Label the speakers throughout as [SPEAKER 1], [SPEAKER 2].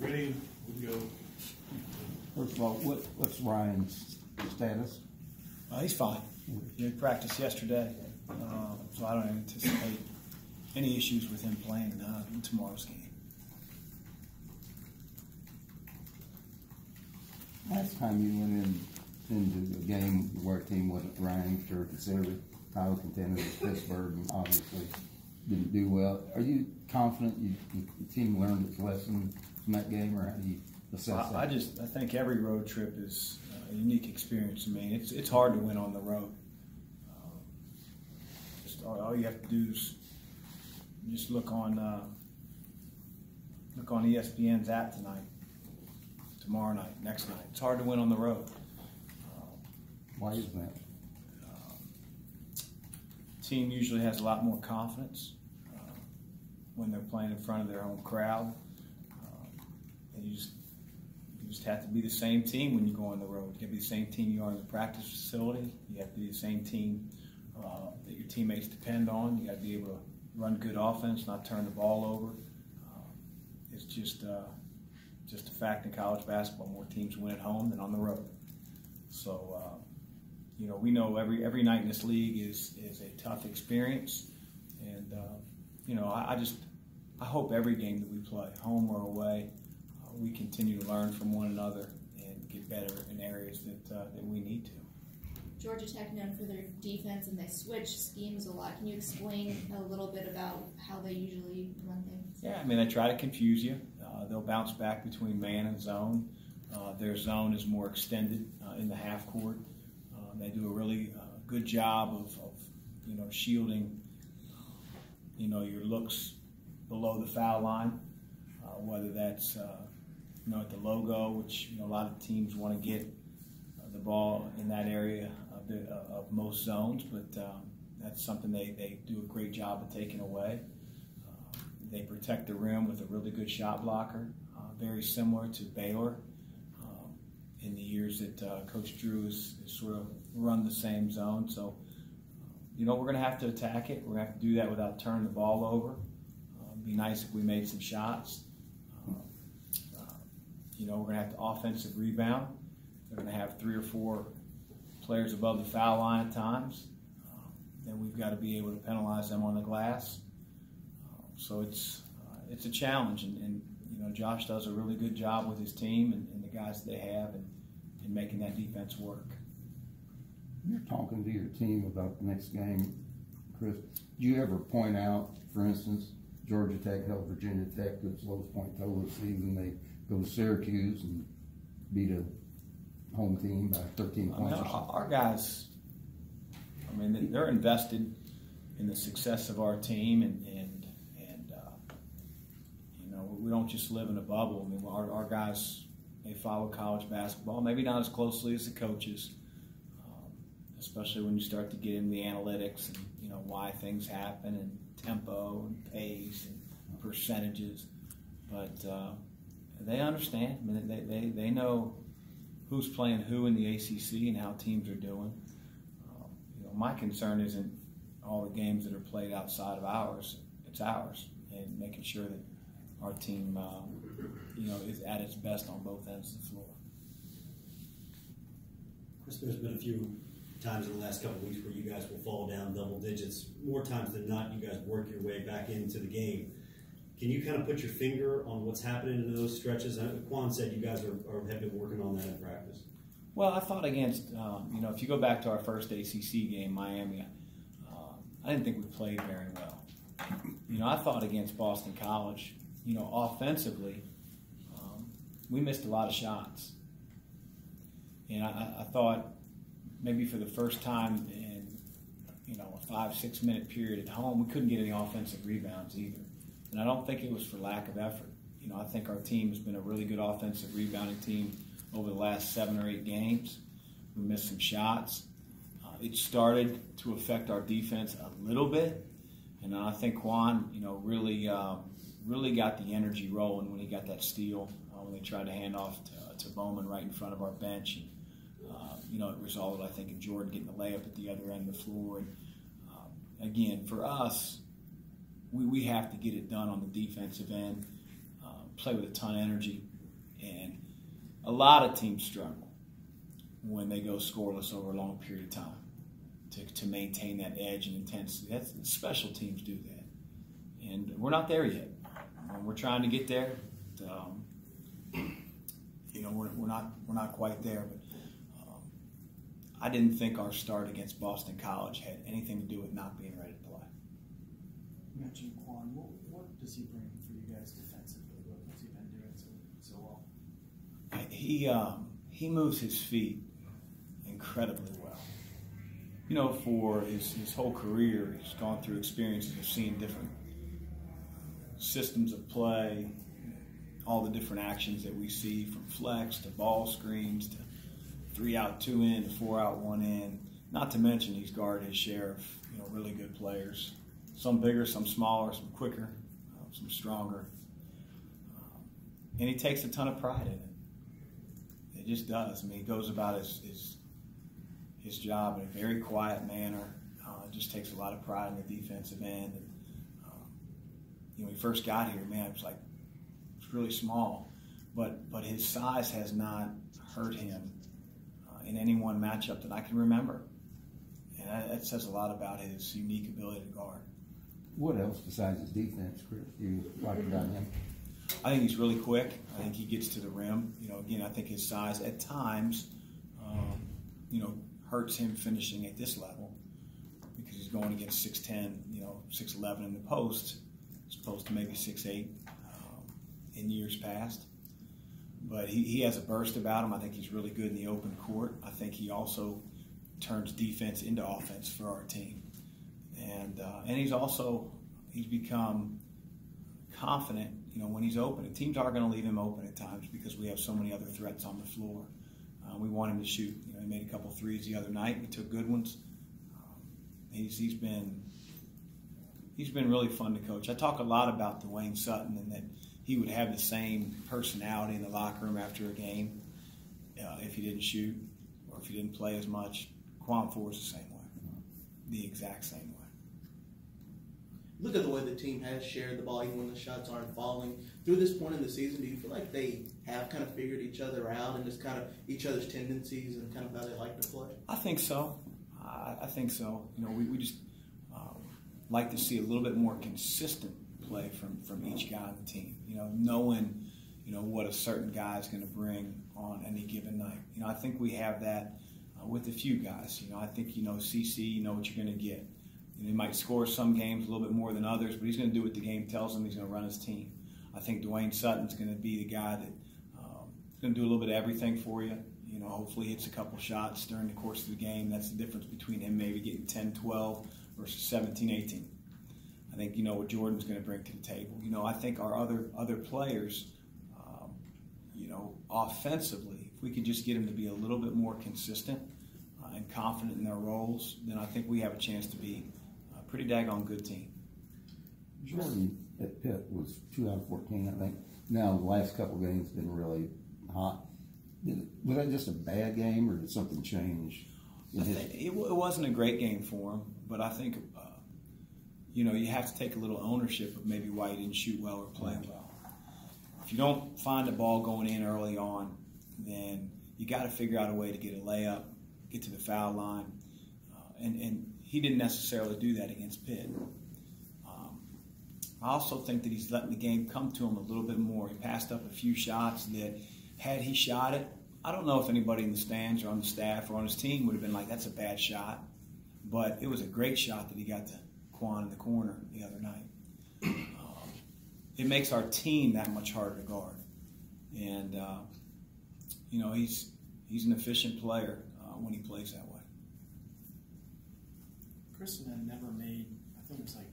[SPEAKER 1] Ready? We go.
[SPEAKER 2] First of all, what's Ryan's status?
[SPEAKER 3] He's fine. He practiced yesterday, so I don't anticipate any issues with him playing in tomorrow's game.
[SPEAKER 2] Last time you went into a game where a team wasn't ranked or considered a title contender was Pittsburgh, and obviously didn't do well. Are you confident the team learned its lesson from that game, or how do you assess that?
[SPEAKER 3] I think every road trip is a unique experience. I mean, it's hard to win on the road. Just all you have to do is just look on ESPN's app tonight, tomorrow night, next night. It's hard to win on the road.
[SPEAKER 2] Why is that?
[SPEAKER 3] Team usually has a lot more confidence when they're playing in front of their home crowd. And you just have to be the same team when you go on the road. You have to be the same team you are in the practice facility. You have to be the same team that your teammates depend on. You got to be able to run good offense, not turn the ball over. It's just a fact in college basketball. More teams win at home than on the road. So, we know every night in this league is a tough experience, and I hope every game that we play, home or away, we continue to learn from one another and get better in areas that we need to.
[SPEAKER 4] Georgia Tech known for their defense, and they switch schemes a lot. Can you explain a little bit about how they usually run things?
[SPEAKER 3] Yeah, I mean, they try to confuse you. They'll bounce back between man and zone. Their zone is more extended in the half court. They do a really good job of shielding, your looks below the foul line, whether that's, at the logo, which, a lot of teams want to get the ball in that area of most zones, but that's something they do a great job of taking away. They protect the rim with a really good shot blocker, very similar to Baylor in the years that Coach Drew has sort of run the same zone. So, we're going to have to attack it. We're going to have to do that without turning the ball over. It'd be nice if we made some shots. We're going to have to offensive rebound. They're going to have 3 or 4 players above the foul line at times. Then we've got to be able to penalize them on the glass. So it's a challenge, and Josh does a really good job with his team and the guys that they have in making that defense work.
[SPEAKER 2] You're talking to your team about the next game, Chris. Do you ever point out, for instance, Georgia Tech held Virginia Tech to its lowest point total this season? They go to Syracuse and beat a home team by 13 points.
[SPEAKER 3] Our guys, they're invested in the success of our team, and we don't just live in a bubble. Our guys, they follow college basketball, maybe not as closely as the coaches, especially when you start to get into the analytics and why things happen and tempo and pace and percentages. But they understand. They know who's playing who in the ACC and how teams are doing. My concern isn't all the games that are played outside of ours. It's ours, and making sure that our team, is at its best on both ends of the floor.
[SPEAKER 5] Chris, there's been a few times in the last couple of weeks where you guys will fall down double digits. More times than not, you guys work your way back into the game. Can you kind of put your finger on what's happening in those stretches? Quan said you guys have been working on that in practice.
[SPEAKER 3] Well, I thought against, if you go back to our first ACC game, Miami, I didn't think we played very well. I thought against Boston College, offensively, we missed a lot of shots. And I thought maybe for the first time in, a 5-6 minute period at home, we couldn't get any offensive rebounds either. And I don't think it was for lack of effort. I think our team has been a really good offensive rebounding team over the last 7 or 8 games. We missed some shots. It started to affect our defense a little bit. And I think Quan, really got the energy rolling when he got that steal, when they tried to hand off to Bowman right in front of our bench. And, it resulted, I think, in Jordan getting the layup at the other end of the floor. And, again, for us, we have to get it done on the defensive end, play with a ton of energy, And a lot of teams struggle when they go scoreless over a long period of time to maintain that edge and intensity. Special teams do that. And we're not there yet. We're trying to get there. We're not quite there. But I didn't think our start against Boston College had anything to do with not being ready to play.
[SPEAKER 1] You mentioned Quan. What does he bring for you guys defensively? What's he been doing so well?
[SPEAKER 3] He moves his feet incredibly well. For his whole career, he's gone through experiences of seeing different systems of play, all the different actions that we see, from flex to ball screens to 3 out, 2 in to 4 out, 1 in. Not to mention he's guarded his share of really good players. Some bigger, some smaller, some quicker, some stronger. And he takes a ton of pride in it. It just does. He goes about his job in a very quiet manner. Just takes a lot of pride in the defensive end. And, when he first got here, it was really small. But his size has not hurt him in any one matchup that I can remember. And that says a lot about his unique ability to guard.
[SPEAKER 2] What else besides his defense, Chris, do you like about him?
[SPEAKER 3] I think he's really quick. I think he gets to the rim. Again, I think his size at times, hurts him finishing at this level because he's going against 6'10", 6'11" in the post, as opposed to maybe 6'8" in years past. But he has a burst about him. I think he's really good in the open court. I think he also turns defense into offense for our team. And he's become confident, when he's open. And teams are going to leave him open at times because we have so many other threats on the floor. We want him to shoot. He made a couple threes the other night. We took good ones. He's been really fun to coach. I talk a lot about Dwayne Sutton and that he would have the same personality in the locker room after a game if he didn't shoot or if he didn't play as much. Quan Ford's the same way, the exact same way.
[SPEAKER 6] Look at the way the team has shared the ball, even when the shots aren't falling. Through this point in the season, do you feel like they have kind of figured each other out and just kind of each other's tendencies and kind of how they like to play?
[SPEAKER 3] I think so. I think so. We just like to see a little bit more consistent play from each guy on the team. Knowing what a certain guy is going to bring on any given night. I think we have that with a few guys. I think CC. You know what you're going to get. He might score some games a little bit more than others, but he's going to do what the game tells him. He's going to run his team. I think Dwayne Sutton's going to be the guy that is going to do a little bit of everything for you. Hopefully hits a couple shots during the course of the game. That's the difference between him maybe getting 10, 12 versus 17, 18. I think what Jordan's going to bring to the table. I think our other players, offensively, if we could just get them to be a little bit more consistent and confident in their roles, then I think we have a chance to be a pretty daggone good team.
[SPEAKER 2] Jordan at Pitt was 2 out of 14, I think. Now the last couple of games been really hot. Was that just a bad game, or did something change?
[SPEAKER 3] It wasn't a great game for him, but I think you have to take a little ownership of maybe why he didn't shoot well or play well. If you don't find the ball going in early on, then you got to figure out a way to get a layup, get to the foul line, and he didn't necessarily do that against Pitt. I also think that he's letting the game come to him a little bit more. He passed up a few shots that, had he shot it, I don't know if anybody in the stands or on the staff or on his team would have been like, that's a bad shot. But it was a great shot that he got to Quan in the corner the other night. It makes our team that much harder to guard. And, he's an efficient player when he plays that way.
[SPEAKER 1] Kristen had never made, I think it was like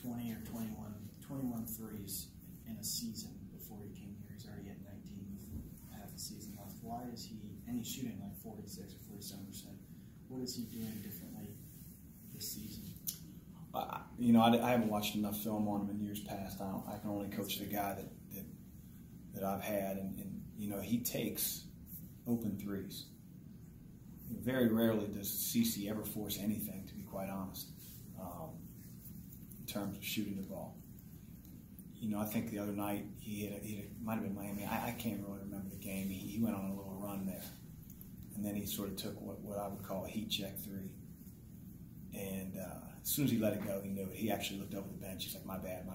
[SPEAKER 1] 20 or 21 threes in a season before he came here. He's already at 19 with half the season left. Why is he, and he's shooting like 46 or 47%. What is he doing differently this season?
[SPEAKER 3] I haven't watched enough film on him in years past. I can only coach the guy that I've had, and he takes open threes. Very rarely does CC ever force anything, to be quite honest, in terms of shooting the ball. I think the other night it might have been Miami. I can't really remember the game. He went on a little run there, and then he sort of took what I would call a heat check three. And as soon as he let it go, he knew it. He actually looked over the bench. He's like, my bad.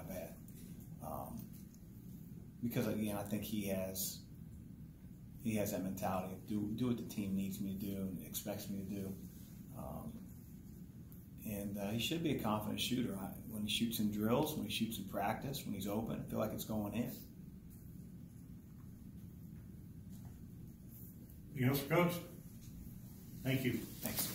[SPEAKER 3] Because again, I think he has that mentality of do what the team needs me to do and expects me to do. And he should be a confident shooter. When he shoots in drills, when he shoots in practice, when he's open, I feel like it's going in.
[SPEAKER 7] Anything else, Coach? Thank you.
[SPEAKER 3] Thanks.